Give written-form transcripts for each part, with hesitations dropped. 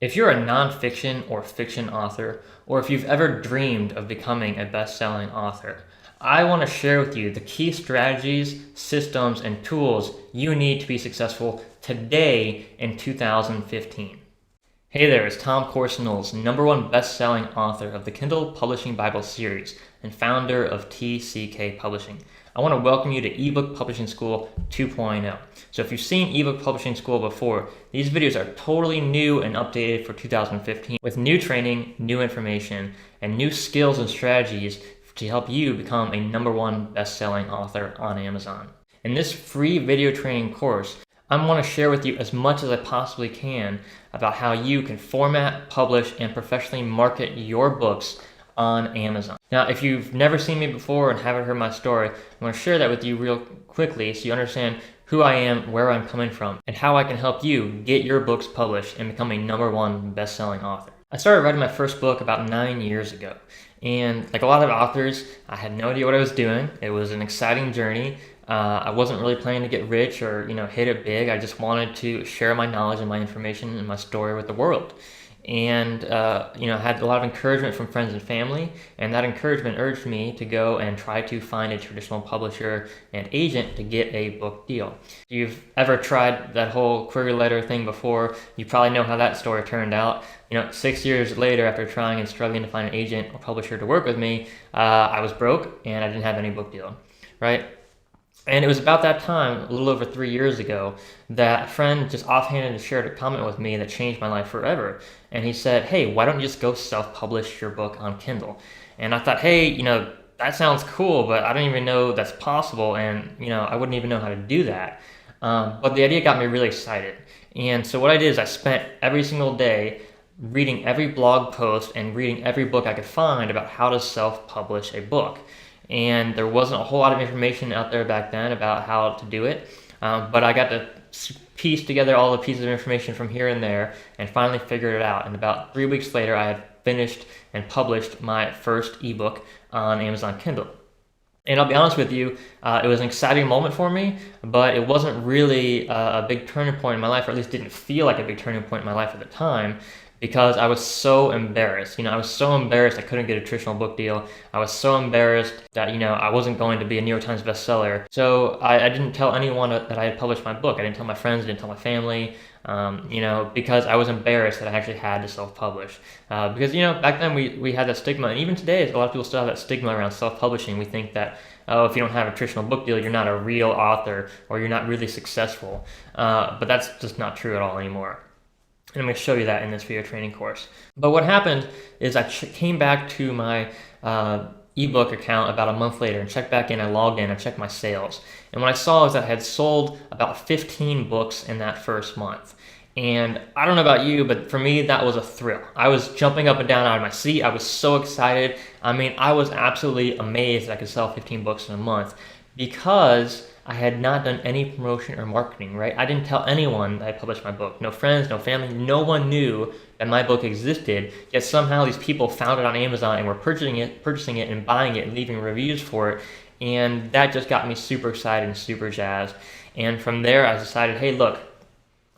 If you're a nonfiction or fiction author, or if you've ever dreamed of becoming a best-selling author, I want to share with you the key strategies, systems, and tools you need to be successful today in 2015. Hey there, it's Tom Corsinals, #1 best-selling author of the Kindle Publishing Bible series and founder of TCK Publishing. I want to welcome you to Ebook Publishing School 2.0. So if you've seen Ebook Publishing School before, these videos are totally new and updated for 2015 with new training, new information, and new skills and strategies to help you become a #1 best-selling author on Amazon. In this free video training course, I want to share with you as much as I possibly can about how you can format, publish, and professionally market your books on Amazon. Now, if you've never seen me before and haven't heard my story, I'm going to share that with you real quickly so you understand who I am, where I'm coming from, and how I can help you get your books published and become a #1 best-selling author. I started writing my first book about 9 years ago. And like a lot of authors, I had no idea what I was doing. It was an exciting journey. I wasn't really planning to get rich or, hit it big. I just wanted to share my knowledge and my information and my story with the world. And, I had a lot of encouragement from friends and family, and that encouragement urged me to go and try to find a traditional publisher and agent to get a book deal. If you've ever tried that whole query letter thing before, you probably know how that story turned out. 6 years later, after trying and struggling to find an agent or publisher to work with me, I was broke and I didn't have any book deal, right? And it was about that time, a little over 3 years ago, that a friend just offhanded shared a comment with me that changed my life forever. And he said, "Hey, why don't you just go self-publish your book on Kindle?" And I thought, hey, that sounds cool, but I don't even know that's possible, and I wouldn't even know how to do that. But the idea got me really excited. And so what I did is I spent every single day reading every blog post and reading every book I could find about how to self-publish a book. And there wasn't a whole lot of information out there back then about how to do it, but I got to piece together all the pieces of information from here and there and finally figured it out. And about 3 weeks later, I had finished and published my first ebook on Amazon Kindle. And I'll be honest with you, it was an exciting moment for me, but it wasn't really a big turning point in my life, or at least didn't feel like a big turning point in my life at the time, because I was so embarrassed. I was so embarrassed I couldn't get a traditional book deal. I was so embarrassed that, I wasn't going to be a New York Times bestseller. So I didn't tell anyone that I had published my book. I didn't tell my friends, I didn't tell my family, because I was embarrassed that I actually had to self-publish. Because, back then we had that stigma, and even today, a lot of people still have that stigma around self-publishing. We think that, if you don't have a traditional book deal, you're not a real author, or you're not really successful. But that's just not true at all anymore. And I'm going to show you that in this video training course. But what happened is I came back to my ebook account about a month later and checked back in. I logged in, I checked my sales. And what I saw is that I had sold about 15 books in that first month. And I don't know about you, but for me, that was a thrill. I was jumping up and down out of my seat. I was so excited. I was absolutely amazed that I could sell 15 books in a month because I had not done any promotion or marketing, right? I didn't tell anyone that I published my book. No friends, no family, no one knew that my book existed, yet somehow these people found it on Amazon and were purchasing it and buying it and leaving reviews for it. And that just got me super excited and super jazzed. And from there, I decided, hey, look,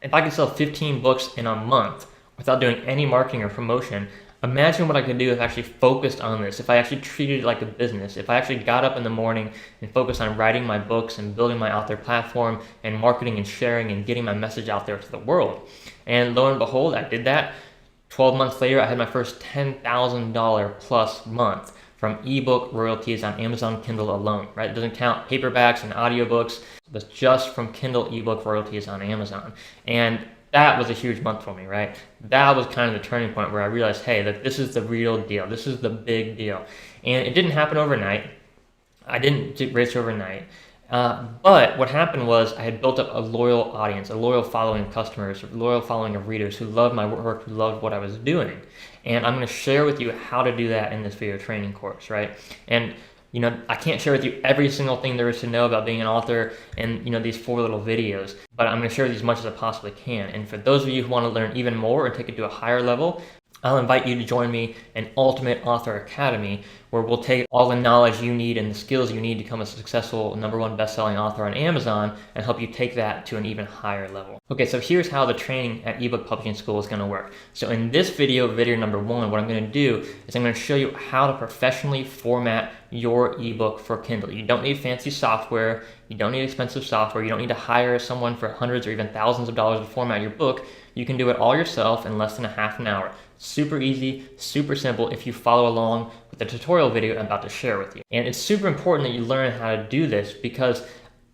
if I could sell 15 books in a month without doing any marketing or promotion, imagine what I could do if I actually focused on this, if I actually treated it like a business, if I actually got up in the morning and focused on writing my books and building my author platform and marketing and sharing and getting my message out there to the world. And lo and behold, I did that. 12 months later, I had my first $10,000 plus month from ebook royalties on Amazon Kindle alone, right? It doesn't count paperbacks and audiobooks. That's just from Kindle ebook royalties on Amazon. And that was a huge month for me, right? That was kind of the turning point where I realized, hey, that this is the real deal. This is the big deal. And it didn't happen overnight. I didn't get rich overnight. But what happened was I had built up a loyal audience, a loyal following of customers, a loyal following of readers who loved my work, who loved what I was doing. And I'm going to share with you how to do that in this video training course, right? And I can't share with you every single thing there is to know about being an author in, these 4 little videos, but I'm going to share with you as much as I possibly can. And for those of you who want to learn even more and take it to a higher level, I'll invite you to join me in Ultimate Author Academy, where we'll take all the knowledge you need and the skills you need to become a successful #1 best-selling author on Amazon and help you take that to an even higher level. Okay, so here's how the training at Ebook Publishing School is going to work. So in this video number 1, what I'm going to do is I'm going to show you how to professionally format your ebook for Kindle. You don't need fancy software. You don't need expensive software. You don't need to hire someone for hundreds or even thousands of dollars to format your book. You can do it all yourself in less than a half an hour. Super easy, super simple if you follow along with the tutorial video I'm about to share with you. And it's super important that you learn how to do this, because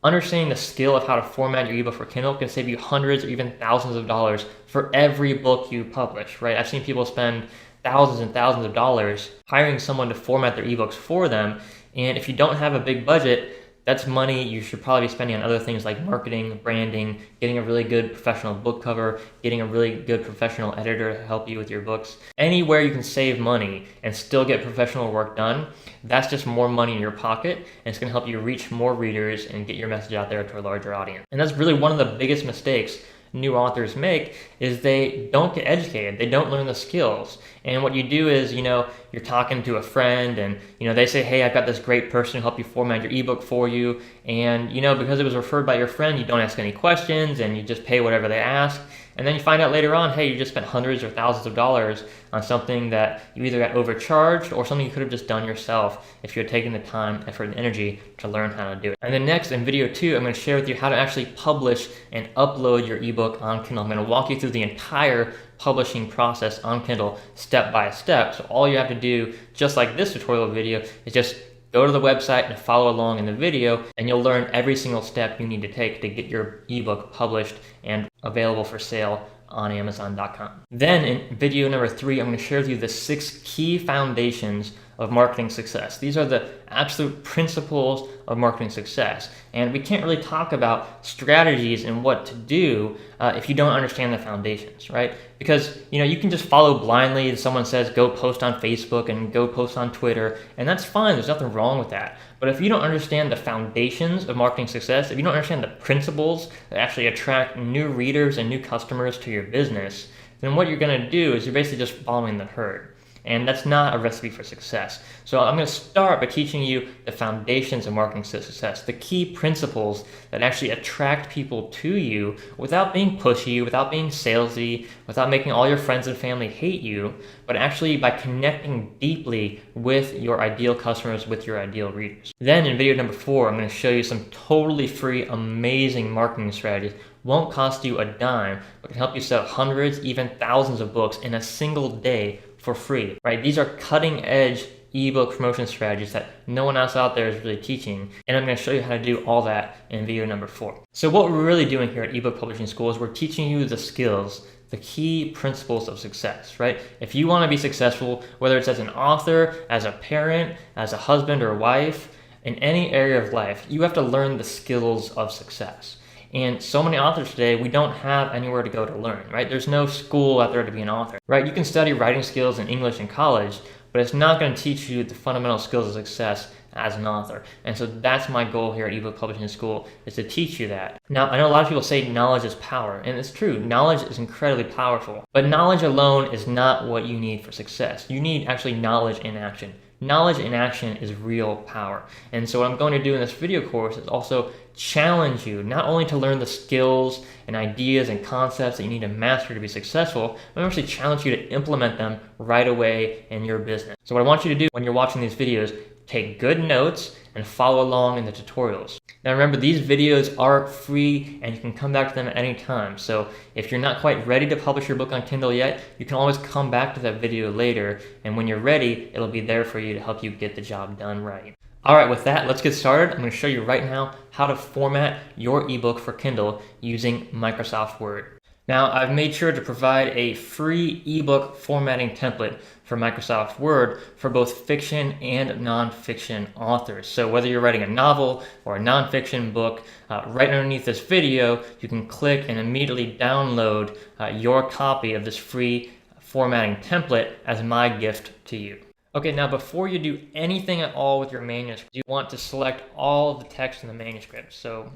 understanding the skill of how to format your ebook for Kindle can save you hundreds or even thousands of dollars for every book you publish, right? I've seen people spend thousands and thousands of dollars hiring someone to format their ebooks for them. And if you don't have a big budget, that's money you should probably be spending on other things like marketing, branding, getting a really good professional book cover, getting a really good professional editor to help you with your books. Anywhere you can save money and still get professional work done, that's just more money in your pocket, and it's going to help you reach more readers and get your message out there to a larger audience. And that's really one of the biggest mistakes new authors make, is they don't get educated. They don't learn the skills. And what you do is, you're talking to a friend and, they say, hey, I've got this great person to help you format your ebook for you. And, because it was referred by your friend, you don't ask any questions and you just pay whatever they ask. And then you find out later on, hey, you just spent hundreds or thousands of dollars on something that you either got overcharged or something you could have just done yourself if you had taken the time, effort, and energy to learn how to do it. And then next, in video 2, I'm going to share with you how to actually publish and upload your ebook on Kindle. I'm going to walk you through the entire publishing process on Kindle step by step. So all you have to do, just like this tutorial video, is just go to the website and follow along in the video, and you'll learn every single step you need to take to get your ebook published and available for sale on Amazon.com. Then in video number 3, I'm going to share with you the 6 key foundations of marketing success. These are the absolute principles of marketing success. And we can't really talk about strategies and what to do if you don't understand the foundations, right? Because, you can just follow blindly if someone says, go post on Facebook and go post on Twitter, and that's fine. There's nothing wrong with that. But if you don't understand the foundations of marketing success, if you don't understand the principles that actually attract new readers and new customers to your business, then what you're going to do is you're basically just following the herd. And that's not a recipe for success. So I'm going to start by teaching you the foundations of marketing success, the key principles that actually attract people to you without being pushy, without being salesy, without making all your friends and family hate you, but actually by connecting deeply with your ideal customers, with your ideal readers. Then in video number 4, I'm going to show you some totally free, amazing marketing strategies. Won't cost you a dime, but can help you sell hundreds, even thousands of books in a single day for free, right? These are cutting edge ebook promotion strategies that no one else out there is really teaching. And I'm going to show you how to do all that in video number 4. So what we're really doing here at Ebook Publishing School is we're teaching you the skills, the key principles of success, right? If you want to be successful, whether it's as an author, as a parent, as a husband or wife, in any area of life, you have to learn the skills of success. And so many authors today, we don't have anywhere to go to learn, right? There's no school out there to be an author, right? You can study writing skills in English in college, but it's not going to teach you the fundamental skills of success as an author. And so that's my goal here at Ebook Publishing School, is to teach you that. Now, I know a lot of people say knowledge is power, and it's true. Knowledge is incredibly powerful, but knowledge alone is not what you need for success. You need actually knowledge in action. Knowledge in action is real power. And so what I'm going to do in this video course is also challenge you not only to learn the skills and ideas and concepts that you need to master to be successful, but I'm actually challenge you to implement them right away in your business. So what I want you to do when you're watching these videos, take good notes and follow along in the tutorials. Now remember, these videos are free and you can come back to them at any time. So if you're not quite ready to publish your book on Kindle yet, you can always come back to that video later, and when you're ready, it'll be there for you to help you get the job done right. All right, with that, let's get started. I'm going to show you right now how to format your ebook for Kindle using Microsoft Word. Now, I've made sure to provide a free ebook formatting template for Microsoft Word for both fiction and nonfiction authors. So whether you're writing a novel or a nonfiction book, right underneath this video, you can click and immediately download your copy of this free formatting template as my gift to you. Okay, now before you do anything at all with your manuscript, you want to select all of the text in the manuscript. So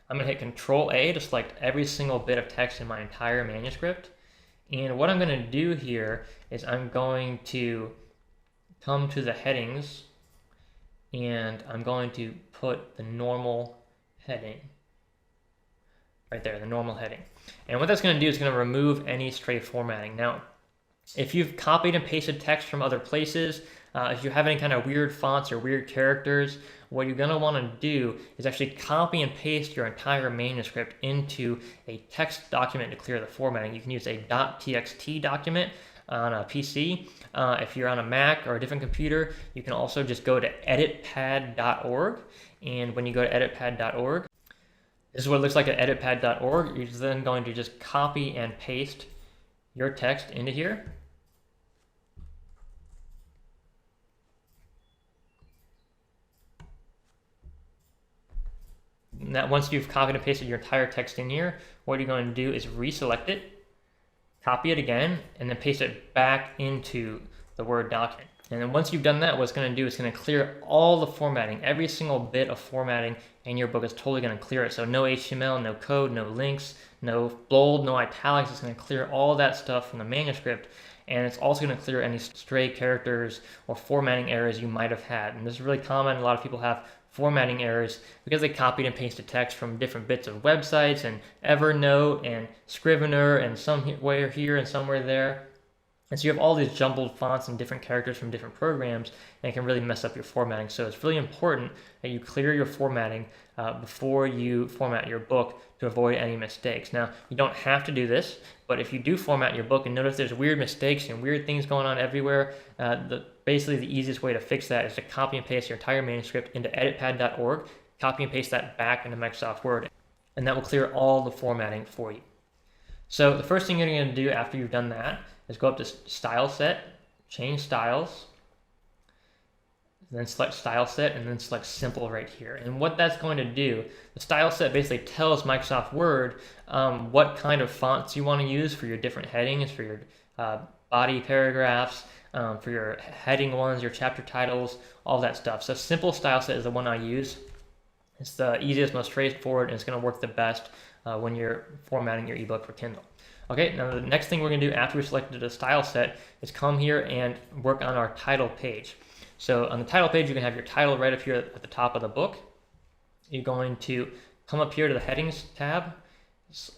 I'm going to hit Control A to select every single bit of text in my entire manuscript. And what I'm going to do here is I'm going to come to the headings, and I'm going to put the normal heading right there, the normal heading. And what that's going to do is going to remove any stray formatting. Now, if you've copied and pasted text from other places, if you have any kind of weird fonts or weird characters, what you're going to want to do is actually copy and paste your entire manuscript into a text document to clear the formatting. You can use a .txt document on a PC. If you're on a Mac or a different computer, you can also just go to editpad.org. And when you go to editpad.org, this is what it looks like at editpad.org. You're then going to just copy and paste your text into here. Now, once you've copied and pasted your entire text in here, what you're going to do is reselect it, copy it again, and then paste it back into the Word document. And then once you've done that, what it's going to do is going to clear all the formatting. Every single bit of formatting in your book is totally going to clear it. So no HTML, no code, no links, no bold, no italics. It's going to clear all that stuff from the manuscript. And it's also going to clear any stray characters or formatting errors you might have had. And this is really common. A lot of people have formatting errors because they copied and pasted text from different bits of websites and Evernote and Scrivener and somewhere here and somewhere there. And so you have all these jumbled fonts and different characters from different programs, and it can really mess up your formatting. So it's really important that you clear your formatting before you format your book to avoid any mistakes. Now, you don't have to do this, but if you do format your book and notice there's weird mistakes and weird things going on everywhere, basically the easiest way to fix that is to copy and paste your entire manuscript into editpad.org, copy and paste that back into Microsoft Word, and that will clear all the formatting for you. So the first thing you're going to do after you've done that is go up to Style Set, change styles, then select Style Set, and then select Simple right here. And what that's going to do, the Style Set basically tells Microsoft Word what kind of fonts you want to use for your different headings, for your body paragraphs, for your heading ones, your chapter titles, all that stuff. So Simple Style Set is the one I use. It's the easiest, most straightforward, and it's going to work the best when you're formatting your ebook for Kindle. Okay, now the next thing we're going to do after we selected the style set is come here and work on our title page. So on the title page, you can have your title right up here at the top of the book. You're going to come up here to the headings tab,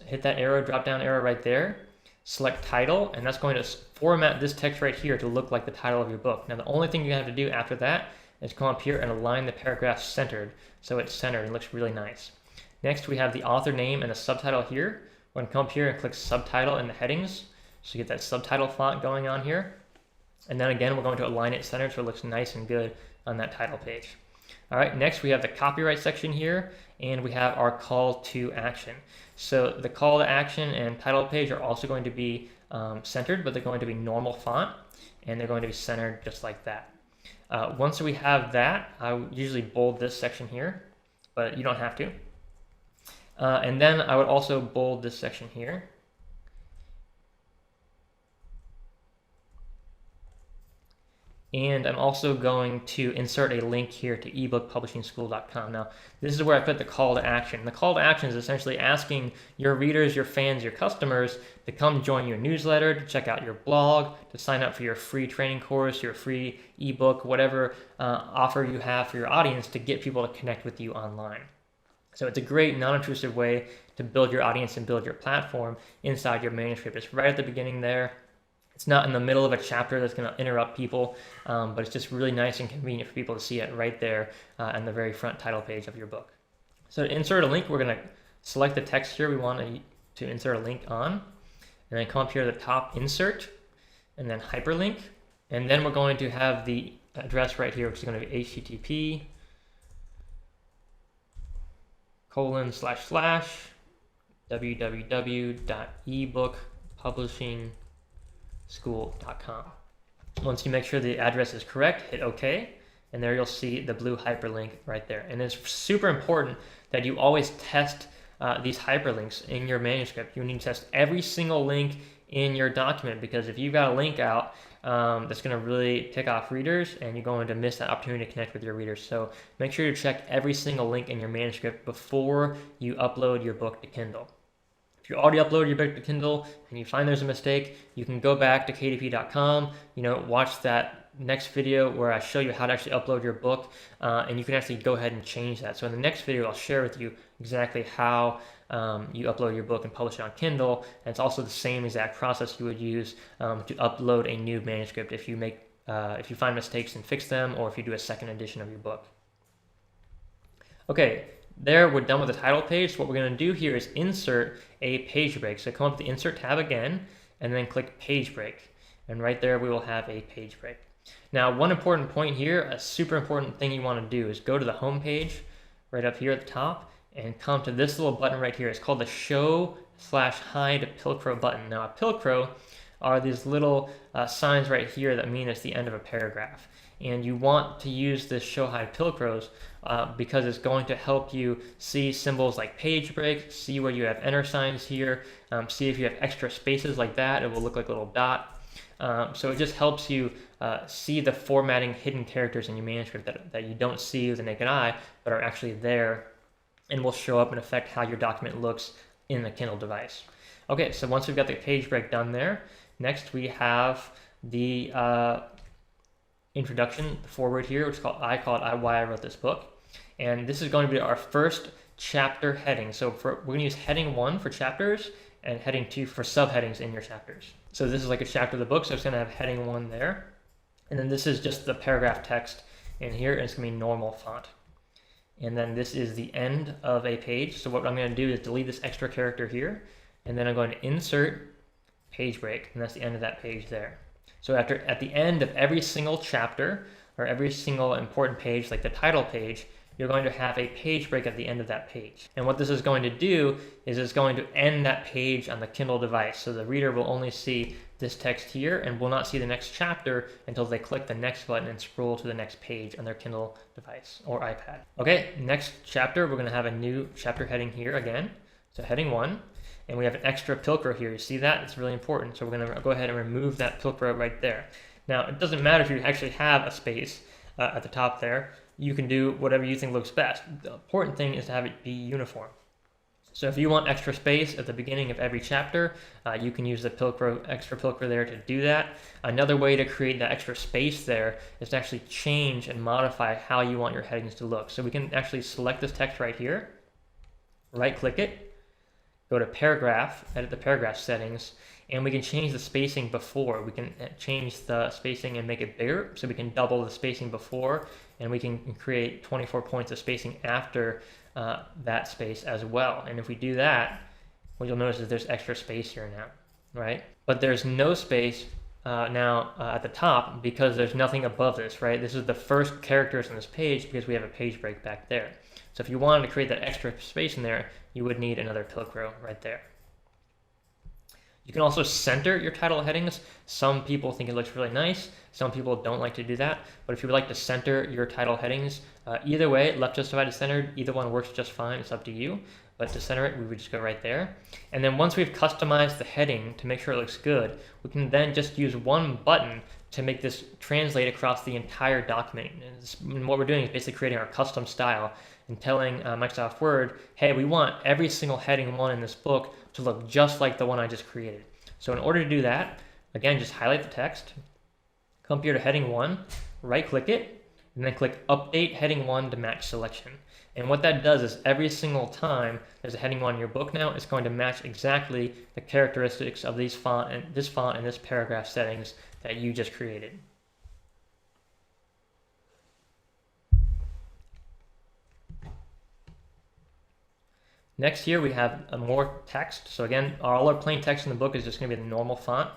hit that arrow, drop down arrow right there, select title, and that's going to format this text right here to look like the title of your book. Now the only thing you have to do after that is come up here and align the paragraph centered so it's centered and looks really nice. Next, we have the author name and the subtitle here. We're going to come up here and click subtitle in the headings. So you get that subtitle font going on here. And then again, we're going to align it centered so it looks nice and good on that title page. All right, next we have the copyright section here, and we have our call to action. So the call to action and title page are also going to be centered, but they're going to be normal font, and they're going to be centered just like that. Once we have that, I usually bold this section here, but you don't have to. And then I would also bold this section here. And I'm also going to insert a link here to ebookpublishingschool.com. Now, this is where I put the call to action. The call to action is essentially asking your readers, your fans, your customers to come join your newsletter, to check out your blog, to sign up for your free training course, your free ebook, whatever offer you have for your audience to get people to connect with you online. So it's a great non-intrusive way to build your audience and build your platform inside your manuscript. It's right at the beginning there. It's not in the middle of a chapter that's going to interrupt people, but it's just really nice and convenient for people to see it right there on the very front title page of your book. So to insert a link, we're going to select the text here we want to insert a link on, and then come up here to the top, insert, and then hyperlink. And then we're going to have the address right here, which is going to be http://www.ebookpublishingschool.com. Once you make sure the address is correct, hit OK, and there you'll see the blue hyperlink right there. And it's super important that you always test these hyperlinks in your manuscript. You need to test every single link in your document, because if you've got a link out that's going to really tick off readers, and you're going to miss that opportunity to connect with your readers. So make sure to check every single link in your manuscript before you upload your book to Kindle. If If you already uploaded your book to Kindle and you find there's a mistake, you can go back to kdp.com, watch that next video where I show you how to actually upload your book, and you can actually go ahead and change that. So in the next video, I'll share with you exactly how you upload your book and publish it on Kindle, and it's also the same exact process you would use to upload a new manuscript if you find mistakes and fix them, or if you do a second edition of your book. Okay, there we're done with the title page. So what we're going to do here is insert a page break. So come up to the Insert tab again, and then click Page Break. And right there we will have a page break. Now, one important point here, a super important thing you want to do is go to the home page right up here at the top and come to this little button right here. It's called the Show/Hide Pilcrow button. Now, a Pilcrow are these little signs right here that mean it's the end of a paragraph. And you want to use this Show Hide Pilcrows because it's going to help you see symbols like page break, see where you have enter signs here, see if you have extra spaces like that. It will look like a little dot. So it just helps you see the formatting hidden characters in your manuscript that you don't see with the naked eye, but are actually there and will show up and affect how your document looks in the Kindle device. Okay, so once we've got the page break done there, next we have the introduction, the foreword here, which I call it Why I Wrote This Book. And this is going to be our first chapter heading. So we're going to use heading 1 for chapters and heading 2 for subheadings in your chapters. So this is like a chapter of the book, so it's going to have heading 1 there. And then this is just the paragraph text in here, and it's going to be normal font. And then this is the end of a page. So what I'm going to do is delete this extra character here, and then I'm going to insert page break, and that's the end of that page there. So at the end of every single chapter or every single important page, like the title page, you're going to have a page break at the end of that page. And what this is going to do is it's going to end that page on the Kindle device. So the reader will only see this text here and will not see the next chapter until they click the next button and scroll to the next page on their Kindle device or iPad. Okay, next chapter, we're going to have a new chapter heading here again. So heading 1. And we have an extra Pilcrow here. You see that? It's really important. So we're going to go ahead and remove that Pilcrow right there. Now, it doesn't matter if you actually have a space at the top there. You can do whatever you think looks best. The important thing is to have it be uniform. So if you want extra space at the beginning of every chapter, you can use the extra Pilcrow there to do that. Another way to create that extra space there is to actually change and modify how you want your headings to look. So we can actually select this text right here, right-click it, go to Paragraph, edit the paragraph settings, and we can change the spacing before. We can change the spacing and make it bigger, so we can double the spacing before, and we can create 24 points of spacing after that space as well. And if we do that, what you'll notice is there's extra space here now, right? But there's no space now at the top because there's nothing above this, right? This is the first characters on this page because we have a page break back there. So if you wanted to create that extra space in there, you would need another Pilcrow right there. You can also center your title headings. Some people think it looks really nice. Some people don't like to do that. But if you would like to center your title headings, either way, left justified is centered. Either one works just fine. It's up to you. But to center it, we would just go right there. And then once we've customized the heading to make sure it looks good, we can then just use one button to make this translate across the entire document. And what we're doing is basically creating our custom style and telling Microsoft Word, hey, we want every single heading 1 in this book to look just like the one I just created. So in order to do that, again, just highlight the text, come here to heading 1, right-click it, and then click Update Heading 1 to match selection. And what that does is every single time there's a heading 1 in your book now, it's going to match exactly the characteristics of this font and this paragraph settings that you just created. Next here we have more text. So again, all our plain text in the book is just going to be the normal font,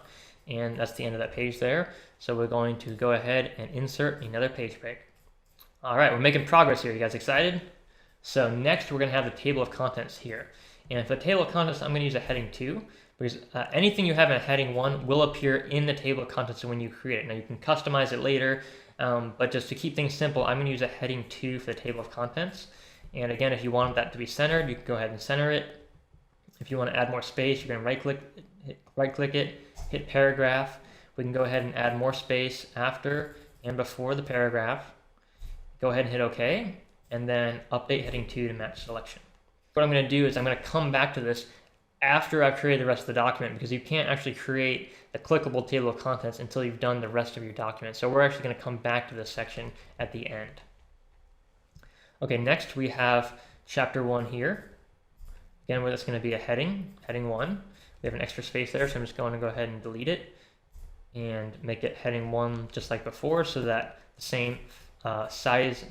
and that's the end of that page there. So we're going to go ahead and insert another page break. All right, we're making progress here. You guys excited? So next we're going to have the table of contents here. And for the table of contents, I'm going to use a heading 2 because anything you have in a heading 1 will appear in the table of contents when you create it. Now you can customize it later, but just to keep things simple, I'm going to use a heading 2 for the table of contents. And again, if you want that to be centered, you can go ahead and center it. If you want to add more space, you're going to right-click it, hit paragraph. We can go ahead and add more space after and before the paragraph. Go ahead and hit OK, and then update heading 2 to match selection. What I'm going to do is I'm going to come back to this after I've created the rest of the document, because you can't actually create the clickable table of contents until you've done the rest of your document. So we're actually going to come back to this section at the end. Okay, next we have chapter 1 here. Again, where that's going to be a heading 1. We have an extra space there, so I'm just going to go ahead and delete it and make it heading 1 just like before, so that the same size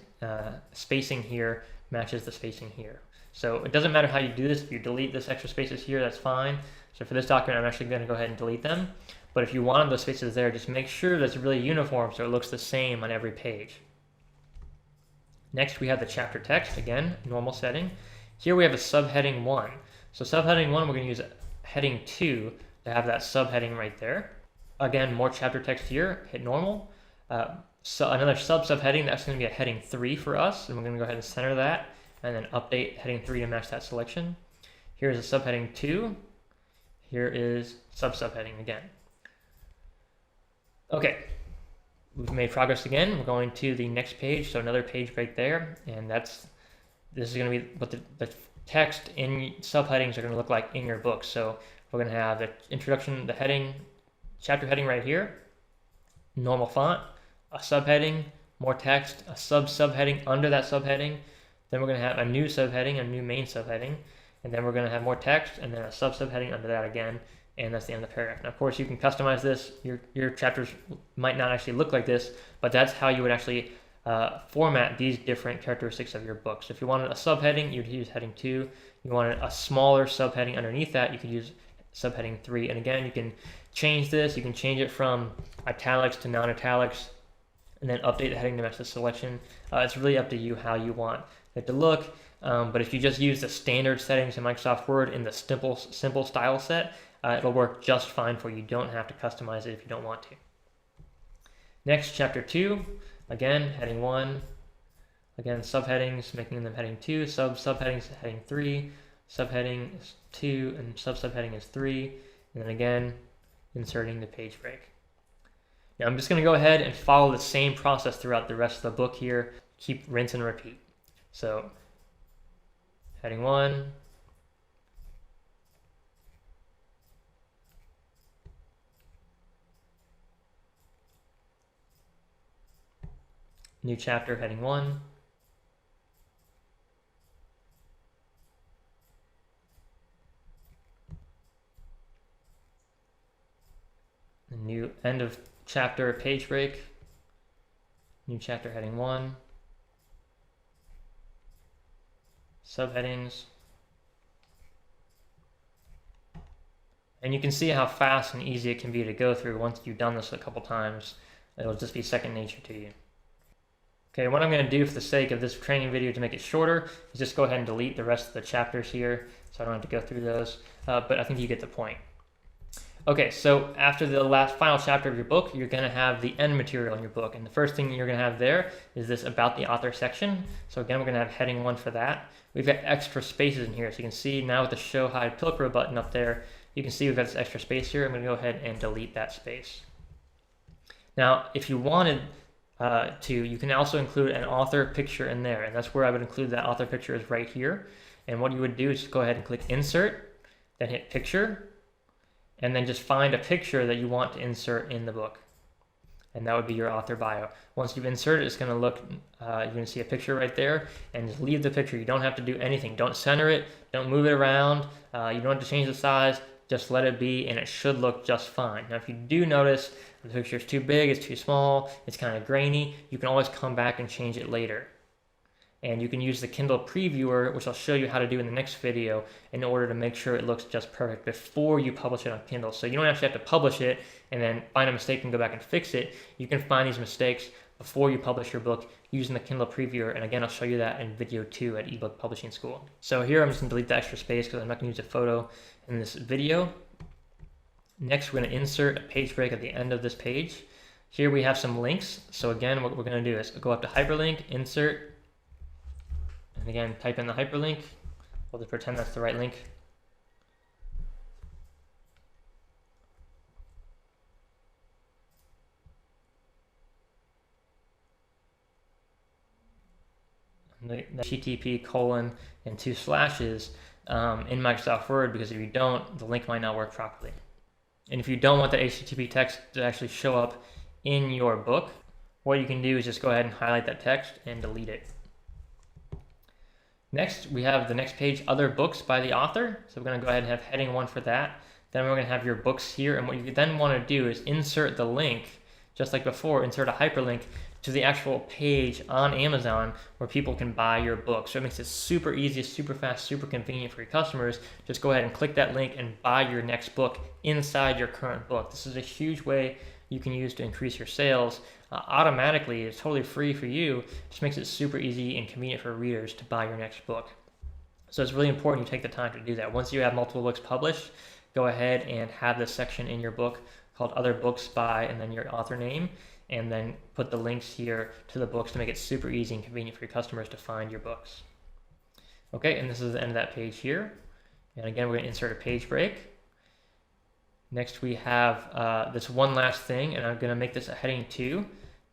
spacing here matches the spacing here. So it doesn't matter how you do this. If you delete this extra spaces here, that's fine. So for this document, I'm actually going to go ahead and delete them. But if you wanted those spaces there, just make sure that's really uniform so it looks the same on every page. Next, we have the chapter text. Again, normal setting. Here we have a subheading 1. So subheading 1, we're going to use heading 2 to have that subheading right there. Again, more chapter text here, hit normal. So another subheading, that's going to be a heading 3 for us, and we're going to go ahead and center that, and then update heading 3 to match that selection. Here's a subheading 2. Here is subheading again. Okay, we've made progress again. We're going to the next page, so another page right there, and this is going to be what the text in subheadings are going to look like in your book. So we're going to have the introduction, the heading, chapter heading right here, normal font, a subheading, more text, a subheading under that subheading. Then we're going to have a new subheading, a new main subheading, and then we're going to have more text, and then a subheading under that again, and that's the end of the paragraph. Now, of course, you can customize this. Your chapters might not actually look like this, but that's how you would actually format these different characteristics of your book. So if you wanted a subheading, you'd use heading 2. You wanted a smaller subheading underneath that, you could use subheading 3. And again, you can change this. You can change it from italics to non-italics, and then update the heading to match the selection. It's really up to you how you want it to look. But if you just use the standard settings in Microsoft Word in the simple style set, it'll work just fine for you. You don't have to customize it if you don't want to. Next, chapter 2. Again, heading 1. Again, subheadings, making them heading 2. Subheadings, heading 3. Subheading is 2, and subheading is 3. And then again, inserting the page break. Now I'm just going to go ahead and follow the same process throughout the rest of the book here. Keep rinse and repeat. So, heading 1. New chapter, heading 1. The new end of chapter, page break. New chapter, heading 1. Subheadings. And you can see how fast and easy it can be to go through once you've done this a couple times. It'll just be second nature to you. Okay, what I'm going to do for the sake of this training video to make it shorter is just go ahead and delete the rest of the chapters here, so I don't have to go through those, but I think you get the point. Okay, so after the final chapter of your book, you're going to have the end material in your book, and the first thing you're going to have there is this about the author section. So again, we're going to have heading 1 for that. We've got extra spaces in here, so you can see now with the show hide Pilcrow button up there, you can see we've got this extra space here. I'm going to go ahead and delete that space. Now, if you wanted you can also include an author picture in there, and that's where I would include that author picture is right here. And what you would do is just go ahead and click Insert, then hit Picture, and then just find a picture that you want to insert in the book. And that would be your author bio. Once you've inserted, it's going to look, you're going to see a picture right there, and just leave the picture. You don't have to do anything. Don't center it, don't move it around, you don't have to change the size, just let it be, and it should look just fine. Now, if you do notice the picture is too big, it's too small, it's kind of grainy, you can always come back and change it later. And you can use the Kindle previewer, which I'll show you how to do in the next video, in order to make sure it looks just perfect before you publish it on Kindle. So you don't actually have to publish it and then find a mistake and go back and fix it. You can find these mistakes before you publish your book using the Kindle previewer. And again, I'll show you that in video 2 at Ebook Publishing School. So here I'm just going to delete the extra space because I'm not going to use a photo in this video. Next, we're going to insert a page break at the end of this page. Here we have some links. So again, what we're going to do is go up to hyperlink, insert, and again, type in the hyperlink. We'll just pretend that's the right link. The HTTP : and 2 slashes in Microsoft Word, because if you don't, the link might not work properly. And if you don't want the HTTP text to actually show up in your book, what you can do is just go ahead and highlight that text and delete it. Next, we have the next page, other books by the author. So we're going to go ahead and have heading 1 for that. Then we're going to have your books here. And what you then want to do is insert the link, just like before, insert a hyperlink to the actual page on Amazon where people can buy your book. So it makes it super easy, super fast, super convenient for your customers. Just go ahead and click that link and buy your next book inside your current book. This is a huge way you can use to increase your sales automatically. It's totally free for you. It just makes it super easy and convenient for readers to buy your next book. So it's really important you take the time to do that. Once you have multiple books published, go ahead and have this section in your book called Other Books by, and then your author name, and then put the links here to the books to make it super easy and convenient for your customers to find your books. Okay, and this is the end of that page here. And again, we're going to insert a page break. Next, we have this one last thing, and I'm going to make this a heading 2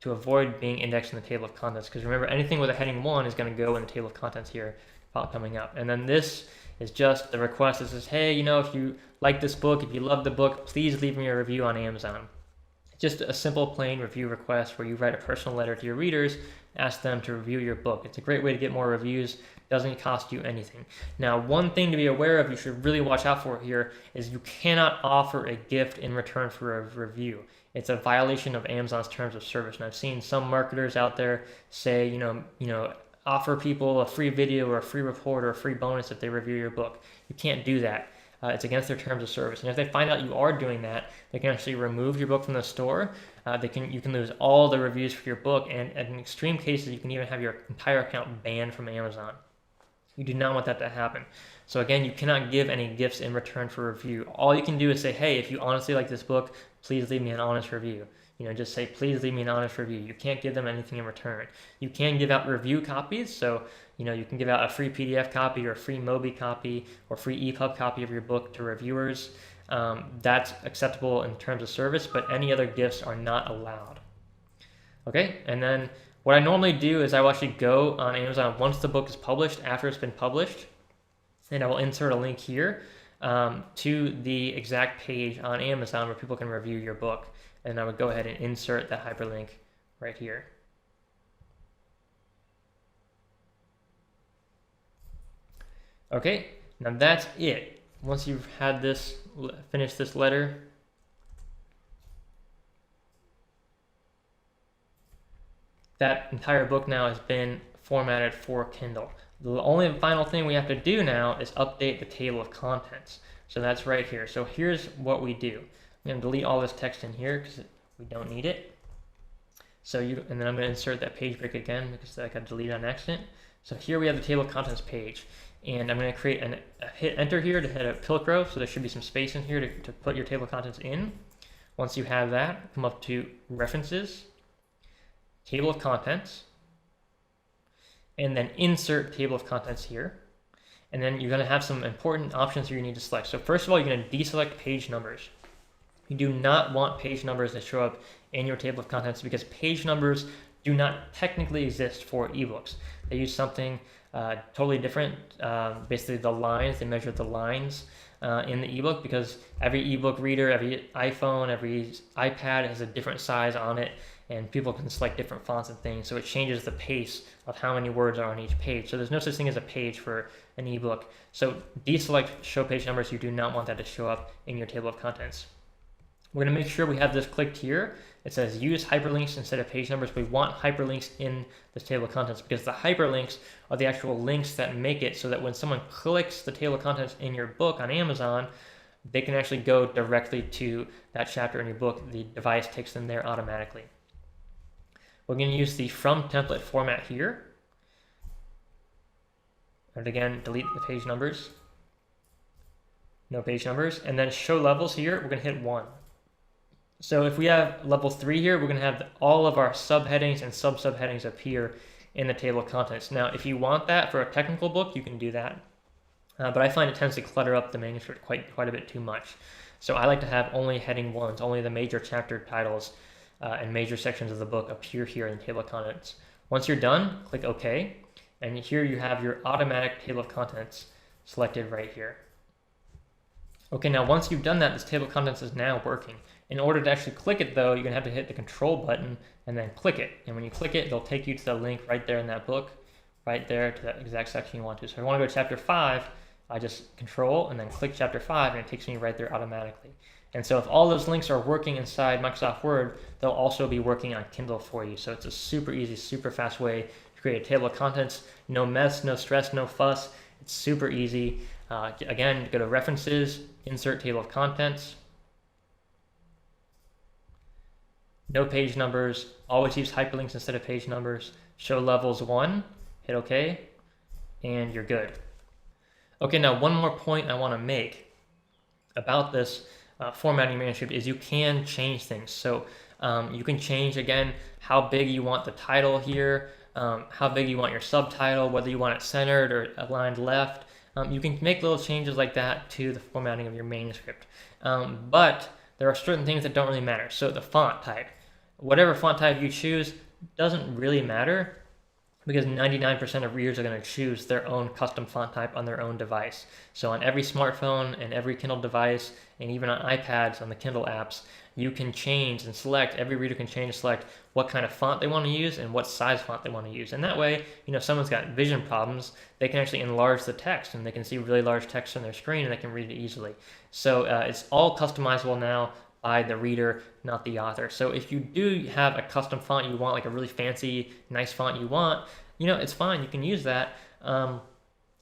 to avoid being indexed in the table of contents. Because remember, anything with a heading 1 is going to go in the table of contents here coming up. And then this is just the request that says, hey, if you like this book, if you love the book, please leave me a review on Amazon. Just a simple, plain review request where you write a personal letter to your readers, ask them to review your book. It's a great way to get more reviews. Doesn't cost you anything. Now, one thing to be aware of, you should really watch out for here, is you cannot offer a gift in return for a review. It's a violation of Amazon's terms of service. And I've seen some marketers out there say, offer people a free video or a free report or a free bonus if they review your book. You can't do that. It's against their terms of service. And if they find out you are doing that, they can actually remove your book from the store. You can lose all the reviews for your book, and in extreme cases, you can even have your entire account banned from Amazon. You do not want that to happen. So again, you cannot give any gifts in return for review. All you can do is say, hey, if you honestly like this book, please leave me an honest review. Just say, please leave me an honest review. You can't give them anything in return. You can give out review copies. So, you can give out a free PDF copy or a free Mobi copy or free EPUB copy of your book to reviewers. That's acceptable in terms of service, but any other gifts are not allowed. Okay, and then what I normally do is I will actually go on Amazon once the book is published, after it's been published, and I will insert a link here to the exact page on Amazon where people can review your book. And I would go ahead and insert that hyperlink right here. Okay, now that's it. Once you've had this, finished this letter, that entire book now has been formatted for Kindle. The only final thing we have to do now is update the table of contents. So that's right here. So here's what we do. I'm going to delete all this text in here because we don't need it. And then I'm going to insert that page break again because I got deleted on accident. So here we have the table of contents page, and I'm going to create hit enter here to hit a Pilcrow. So there should be some space in here to put your table of contents in. Once you have that, come up to references, table of contents, and then insert table of contents here. And then you're going to have some important options here you need to select. So first of all, you're going to deselect page numbers. You do not want page numbers to show up in your table of contents because page numbers do not technically exist for ebooks. They use something totally different. Basically, the lines, they measure the lines in the ebook because every ebook reader, every iPhone, every iPad has a different size on it, and people can select different fonts and things. So it changes the pace of how many words are on each page. So there's no such thing as a page for an ebook. So deselect show page numbers. You do not want that to show up in your table of contents. We're going to make sure we have this clicked here. It says use hyperlinks instead of page numbers. We want hyperlinks in this table of contents because the hyperlinks are the actual links that make it so that when someone clicks the table of contents in your book on Amazon, they can actually go directly to that chapter in your book. The device takes them there automatically. We're going to use the from template format here. And again, delete the page numbers. No page numbers. And then show levels here, we're going to hit 1. So if we have level 3 here, we're going to have all of our subheadings and sub-subheadings appear in the table of contents. Now, if you want that for a technical book, you can do that. But I find it tends to clutter up the manuscript quite a bit too much. So I like to have only heading 1s, only the major chapter titles and major sections of the book appear here in the table of contents. Once you're done, click OK. And here you have your automatic table of contents selected right here. Okay, now once you've done that, this table of contents is now working. In order to actually click it though, you're gonna have to hit the control button and then click it. And when you click it, it'll take you to the link right there in that book, right there to that exact section you want to. So if I wanna go to chapter 5, I just control and then click chapter 5 and it takes me right there automatically. And so if all those links are working inside Microsoft Word, they'll also be working on Kindle for you. So it's a super easy, super fast way to create a table of contents. No mess, no stress, no fuss. It's super easy. Again, go to References, Insert Table of Contents. No page numbers. Always use hyperlinks instead of page numbers. Show levels 1. Hit OK. And you're good. Okay, now one more point I want to make about this formatting manuscript is you can change things. So you can change, again, how big you want the title here, how big you want your subtitle, whether you want it centered or aligned left. You can make little changes like that to the formatting of your manuscript. But there are certain things that don't really matter. So the font type, whatever font type you choose doesn't really matter, because 99% of readers are going to choose their own custom font type on their own device. So on every smartphone and every Kindle device, and even on iPads, on the Kindle apps, you can change and select, every reader can change and select what kind of font they want to use and what size font they want to use. And that way, if someone's got vision problems, they can actually enlarge the text and they can see really large text on their screen and they can read it easily. So it's all customizable now by the reader, not the author. So if you do have a custom font you want, like a really fancy, nice font you want, it's fine. You can use that.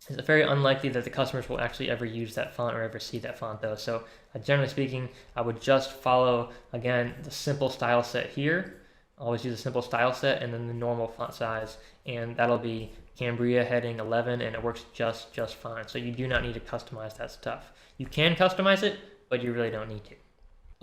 It's very unlikely that the customers will actually ever use that font or ever see that font though. So generally speaking, I would just follow, again, the simple style set here. Always use a simple style set and then the normal font size. And that'll be Cambria heading 11 and it works just fine. So you do not need to customize that stuff. You can customize it, but you really don't need to.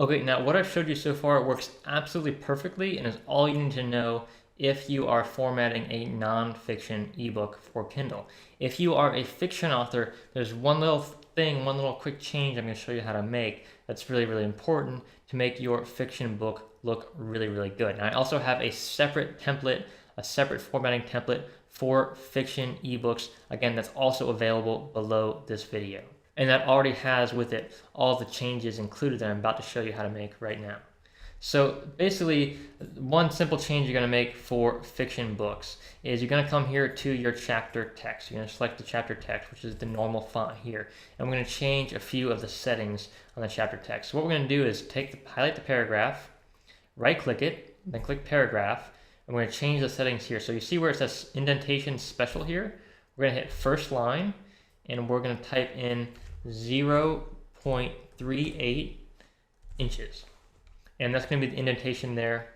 Okay, now what I've showed you so far works absolutely perfectly and is all you need to know if you are formatting a non-fiction ebook for Kindle. If you are a fiction author, there's one little thing, one little quick change I'm going to show you how to make that's really, really important to make your fiction book look really, really good. And I also have a separate template, a separate formatting template for fiction ebooks, again, that's also available below this video. And that already has with it all the changes included that I'm about to show you how to make right now. So basically, one simple change you're going to make for fiction books is you're going to come here to your chapter text. You're going to select the chapter text, which is the normal font here. And we're going to change a few of the settings on the chapter text. So what we're going to do is highlight the paragraph, right-click it, then click paragraph, and we're going to change the settings here. So you see where it says indentation special here? We're going to hit first line, and we're going to type in 0.38 inches. And that's going to be the indentation there.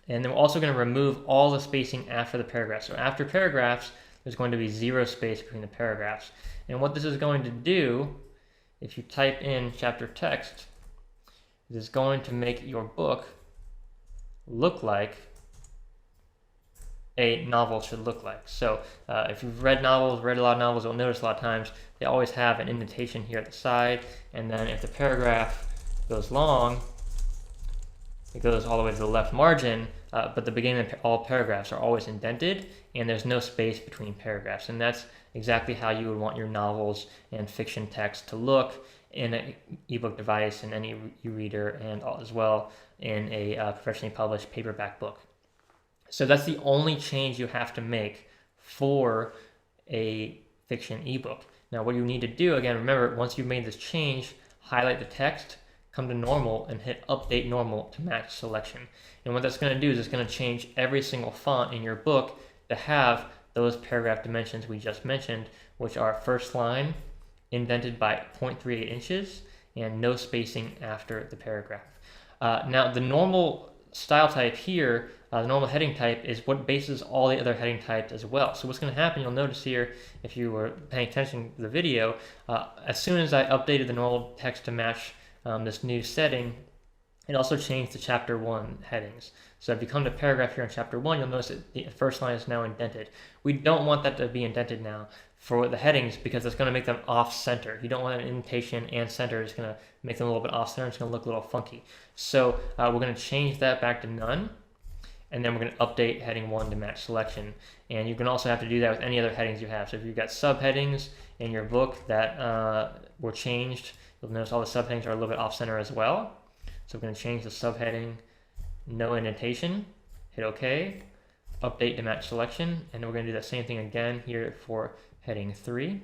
And then we're also going to remove all the spacing after the paragraph. So after paragraphs, there's going to be 0 space between the paragraphs. And what this is going to do, if you type in chapter text, is going to make your book look like a novel should look like. So if you've read novels, read a lot of novels, you'll notice a lot of times they always have an indentation here at the side. And then if the paragraph goes long, it goes all the way to the left margin, but the beginning of all paragraphs are always indented, and there's no space between paragraphs. And that's exactly how you would want your novels and fiction text to look in an ebook device, in any e-reader, and as well in a professionally published paperback book. So that's the only change you have to make for a fiction ebook. Now what you need to do, again, remember, once you've made this change, highlight the text, come to normal, and hit update normal to match selection. And what that's going to do is it's going to change every single font in your book to have those paragraph dimensions we just mentioned, which are first line, indented by 0.38 inches, and no spacing after the paragraph. Now the normal style type here, the normal heading type, is what bases all the other heading types as well. So what's going to happen, you'll notice here, if you were paying attention to the video, as soon as I updated the normal text to match this new setting, it also changed the chapter 1 headings. So if you come to paragraph here in chapter 1, you'll notice that the first line is now indented. We don't want that to be indented now for the headings because it's going to make them off-center. You don't want an indentation and center. It's going to make them a little bit off-center. It's going to look a little funky. So we're going to change that back to none. And then we're going to update heading 1 to match selection. And you can also have to do that with any other headings you have. So if you've got subheadings in your book that were changed, you'll notice all the subheadings are a little bit off center as well. So we're going to change the subheading, no indentation, hit OK, update to match selection, and then we're going to do that same thing again here for heading 3.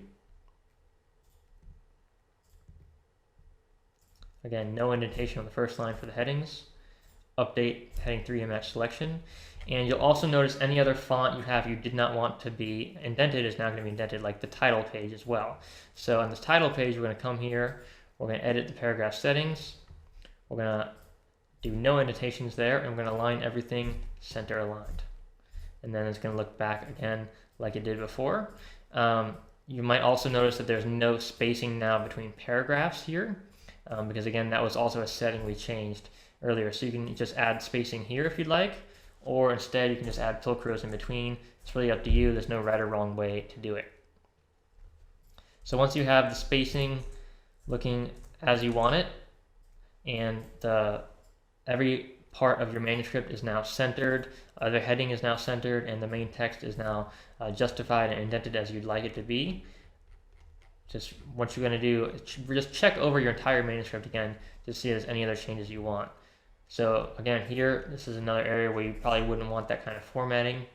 Again, no indentation on the first line for the headings. Update heading 3 to match selection. And you'll also notice any other font you did not want to be indented is now going to be indented, like the title page as well. So on this title page, we're going to come here, we're going to edit the paragraph settings, we're going to do no indentations there, and we're going to align everything center aligned. And then it's going to look back again like it did before. You might also notice that there's no spacing now between paragraphs here, because again, that was also a setting we changed earlier. So you can just add spacing here if you'd like, or instead you can just add pilcrows in between. It's really up to you. There's no right or wrong way to do it. So once you have the spacing looking as you want it, and every part of your manuscript is now centered, the heading is now centered, and the main text is now justified and indented as you'd like it to be, just what you're going to do is just check over your entire manuscript again to see if there's any other changes you want. So again, here, this is another area where you probably wouldn't want that kind of formatting.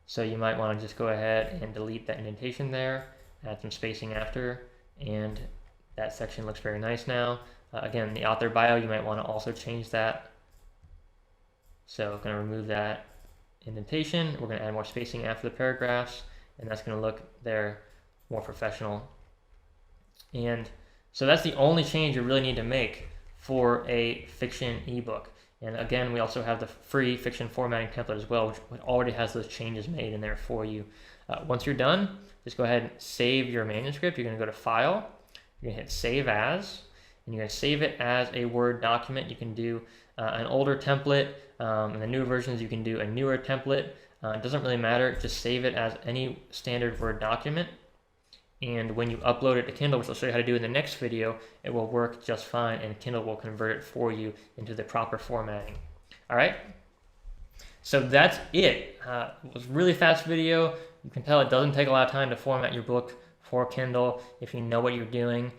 So you might want to just go ahead and delete that indentation there, add some spacing after, and that section looks very nice now. Again, the author bio, you might want to also change that. So I'm going to remove that indentation. We're going to add more spacing after the paragraphs, and that's going to look there more professional. And so that's the only change you really need to make for a fiction ebook. And again, we also have the free fiction formatting template as well, which already has those changes made in there for you. Once you're done, just go ahead and save your manuscript. You're going to go to File, you're going to hit Save As, and you're going to save it as a Word document. You can do an older template. In the newer versions, you can do a newer template. It doesn't really matter. Just save it as any standard Word document. And when you upload it to Kindle, which I'll show you how to do in the next video, it will work just fine, and Kindle will convert it for you into the proper formatting. All right? So that's it. It was a really fast video. You can tell it doesn't take a lot of time to format your book for Kindle if you know what you're doing.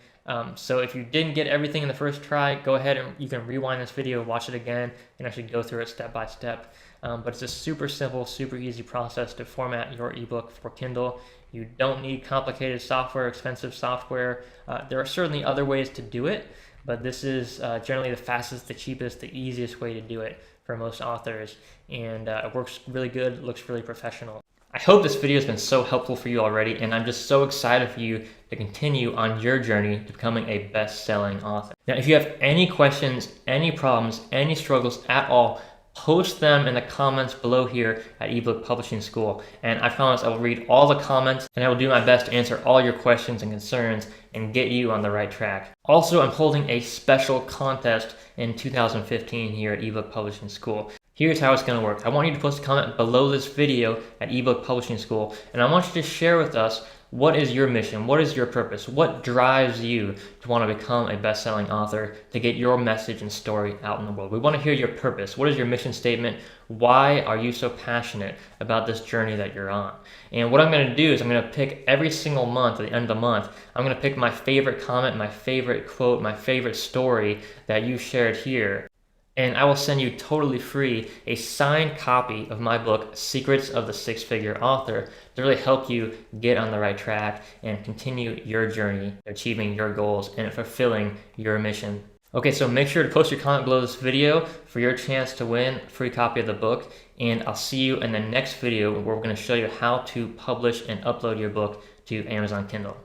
So if you didn't get everything in the first try, go ahead and you can rewind this video, watch it again, and actually go through it step by step. But it's a super simple, super easy process to format your ebook for Kindle. You don't need complicated software, expensive software. There are certainly other ways to do it, but this is generally the fastest, the cheapest, the easiest way to do it for most authors. And it works really good, looks really professional. I hope this video has been so helpful for you already, and I'm just so excited for you to continue on your journey to becoming a best-selling author. Now, if you have any questions, any problems, any struggles at all, post them in the comments below here at Ebook Publishing School, and I promise I will read all the comments and I will do my best to answer all your questions and concerns and get you on the right track. Also, I'm holding a special contest in 2015 here at Ebook Publishing School. Here's how it's going to work. I want you to post a comment below this video at Ebook Publishing School, and I want you to share with us what is your mission, what is your purpose, what drives you to want to become a best-selling author, to get your message and story out in the world. We want to hear your purpose. What is your mission statement? Why are you so passionate about this journey that you're on? And what I'm going to do is I'm going to pick every single month, at the end of the month, I'm going to pick my favorite comment, my favorite quote, my favorite story that you shared here. And I will send you totally free a signed copy of my book, Secrets of the Six-Figure Author, to really help you get on the right track and continue your journey, achieving your goals and fulfilling your mission. Okay, so make sure to post your comment below this video for your chance to win a free copy of the book. And I'll see you in the next video where we're going to show you how to publish and upload your book to Amazon Kindle.